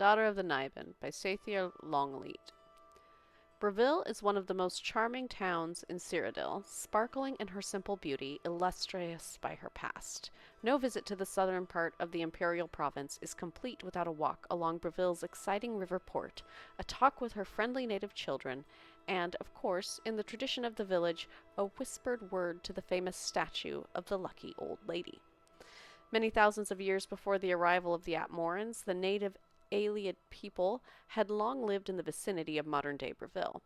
daughter of the Niben, by Sathir Longleat. Bravil is one of the most charming towns in Cyrodiil, sparkling in her simple beauty, illustrious by her past. No visit to the southern part of the imperial province is complete without a walk along Bravil's exciting river port, a talk with her friendly native children, and, of course, in the tradition of the village, a whispered word to the famous statue of the lucky old lady. Many thousands of years before the arrival of the Atmorans, the native Ayleid people had long lived in the vicinity of modern-day Bravil.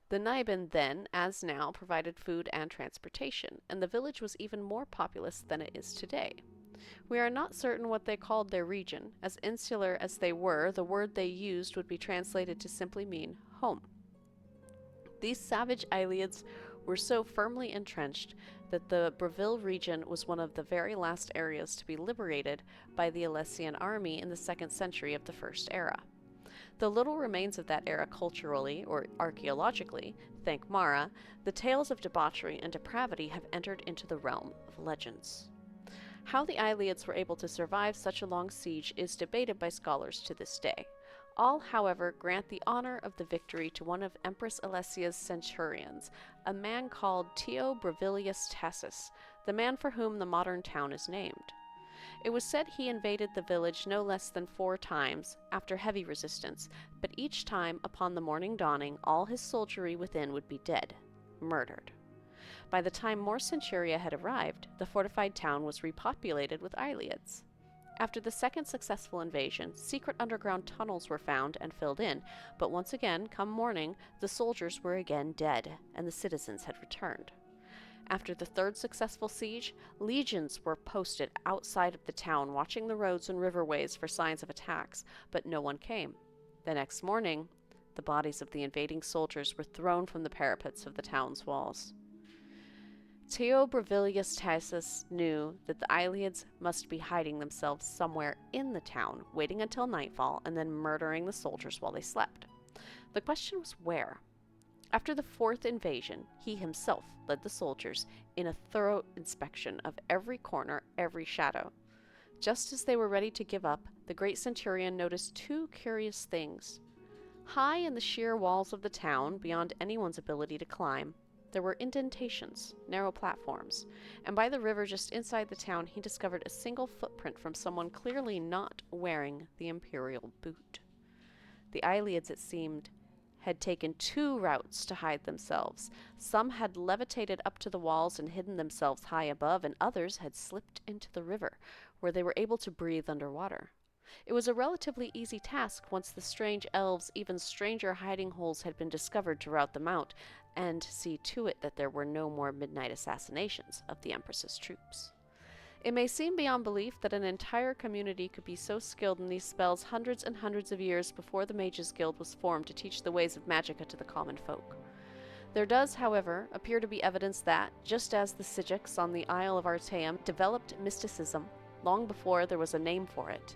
The Niben then, as now, provided food and transportation, and the village was even more populous than it is today. We are not certain what they called their region. As insular as they were, the word they used would be translated to simply mean home. These savage Ayleids were so firmly entrenched that the Bravil region was one of the very last areas to be liberated by the Alessian army in the 2nd century of the First Era. Though little remains of that era culturally or archaeologically, thank Mara, the tales of debauchery and depravity have entered into the realm of legends. How the Ayleids were able to survive such a long siege is debated by scholars to this day. All, however, grant the honor of the victory to one of Empress Alessia's centurions, a man called Tio Bravilius Tassus, the man for whom the modern town is named. It was said he invaded the village no less than 4 times, after heavy resistance, but each time, upon the morning dawning, all his soldiery within would be dead, murdered. By the time more centuria had arrived, the fortified town was repopulated with Ayleids. After the second successful invasion, secret underground tunnels were found and filled in, but once again, come morning, the soldiers were again dead, and the citizens had returned. After the third successful siege, legions were posted outside of the town, watching the roads and riverways for signs of attacks, but no one came. The next morning, the bodies of the invading soldiers were thrown from the parapets of the town's walls. Tio Bravilius Tassus knew that the Ayleids must be hiding themselves somewhere in the town, waiting until nightfall, and then murdering the soldiers while they slept. The question was where. After the 4th invasion, he himself led the soldiers in a thorough inspection of every corner, every shadow. Just as they were ready to give up, the great centurion noticed 2 curious things. High in the sheer walls of the town, beyond anyone's ability to climb, there were indentations, narrow platforms, and by the river just inside the town he discovered a single footprint from someone clearly not wearing the imperial boot. The Ayleids, it seemed, had taken 2 routes to hide themselves. Some had levitated up to the walls and hidden themselves high above, and others had slipped into the river, where they were able to breathe underwater. It was a relatively easy task once the strange elves' even stranger hiding holes had been discovered to rout them out, and see to it that there were no more midnight assassinations of the Empress's troops. It may seem beyond belief that an entire community could be so skilled in these spells hundreds and hundreds of years before the Mages Guild was formed to teach the ways of magicka to the common folk. There does, however, appear to be evidence that, just as the Psijics on the Isle of Artaeum developed mysticism long before there was a name for it,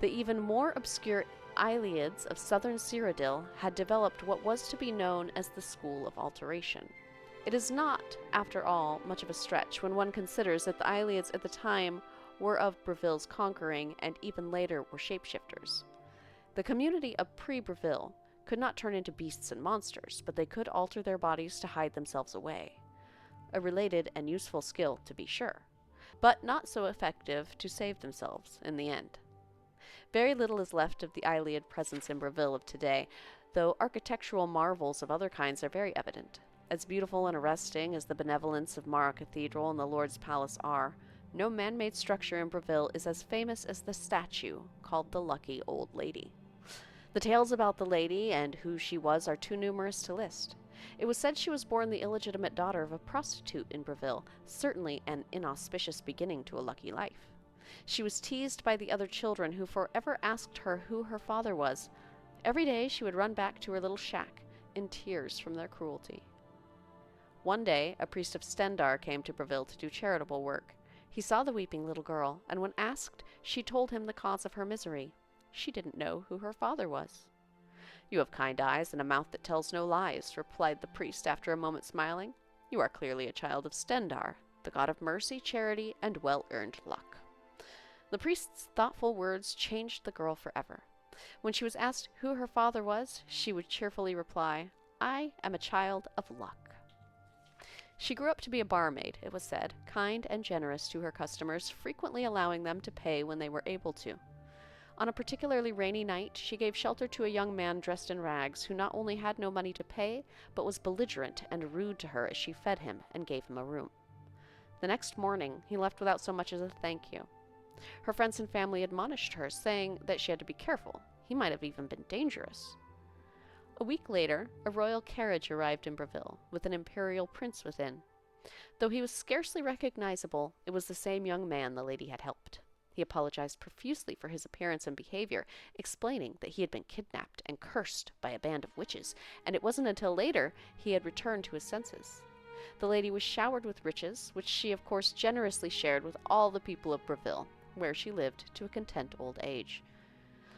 the even more obscure Ayleids of southern Cyrodiil had developed what was to be known as the School of Alteration. It is not, after all, much of a stretch when one considers that the Ayleids at the time were of Bravil's conquering and even later were shapeshifters. The community of pre-Bravil could not turn into beasts and monsters, but they could alter their bodies to hide themselves away. A related and useful skill, to be sure, but not so effective to save themselves in the end. Very little is left of the Ayleid presence in Bravil of today, though architectural marvels of other kinds are very evident. As beautiful and arresting as the benevolence of Mara Cathedral and the Lord's Palace are, no man-made structure in Bravil is as famous as the statue called the Lucky Old Lady. The tales about the lady and who she was are too numerous to list. It was said she was born the illegitimate daughter of a prostitute in Bravil, certainly an inauspicious beginning to a lucky life. She was teased by the other children, who forever asked her who her father was. Every day she would run back to her little shack, in tears from their cruelty. One day, a priest of Stendarr came to Bravil to do charitable work. He saw the weeping little girl, and when asked, she told him the cause of her misery. She didn't know who her father was. "You have kind eyes and a mouth that tells no lies," replied the priest after a moment, smiling. "You are clearly a child of Stendarr, the god of mercy, charity, and well-earned luck." The priest's thoughtful words changed the girl forever. When she was asked who her father was, she would cheerfully reply, "I am a child of luck." She grew up to be a barmaid, it was said, kind and generous to her customers, frequently allowing them to pay when they were able to. On a particularly rainy night, she gave shelter to a young man dressed in rags who not only had no money to pay, but was belligerent and rude to her as she fed him and gave him a room. The next morning, he left without so much as a thank you. Her friends and family admonished her, saying that she had to be careful. He might have even been dangerous. A week later, a royal carriage arrived in Bravil, with an imperial prince within. Though he was scarcely recognizable, it was the same young man the lady had helped. He apologized profusely for his appearance and behavior, explaining that he had been kidnapped and cursed by a band of witches, and it wasn't until later he had returned to his senses. The lady was showered with riches, which she of course generously shared with all the people of Bravil, where she lived to a content old age.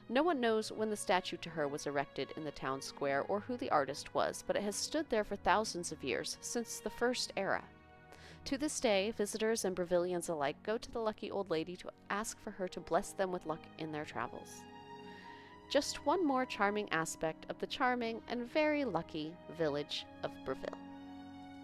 No one knows when the statue to her was erected in the town square or who the artist was, but it has stood there for thousands of years, since the first era. To this day, visitors and Bravilians alike go to the lucky old lady to ask for her to bless them with luck in their travels. Just one more charming aspect of the charming and very lucky village of Bravil.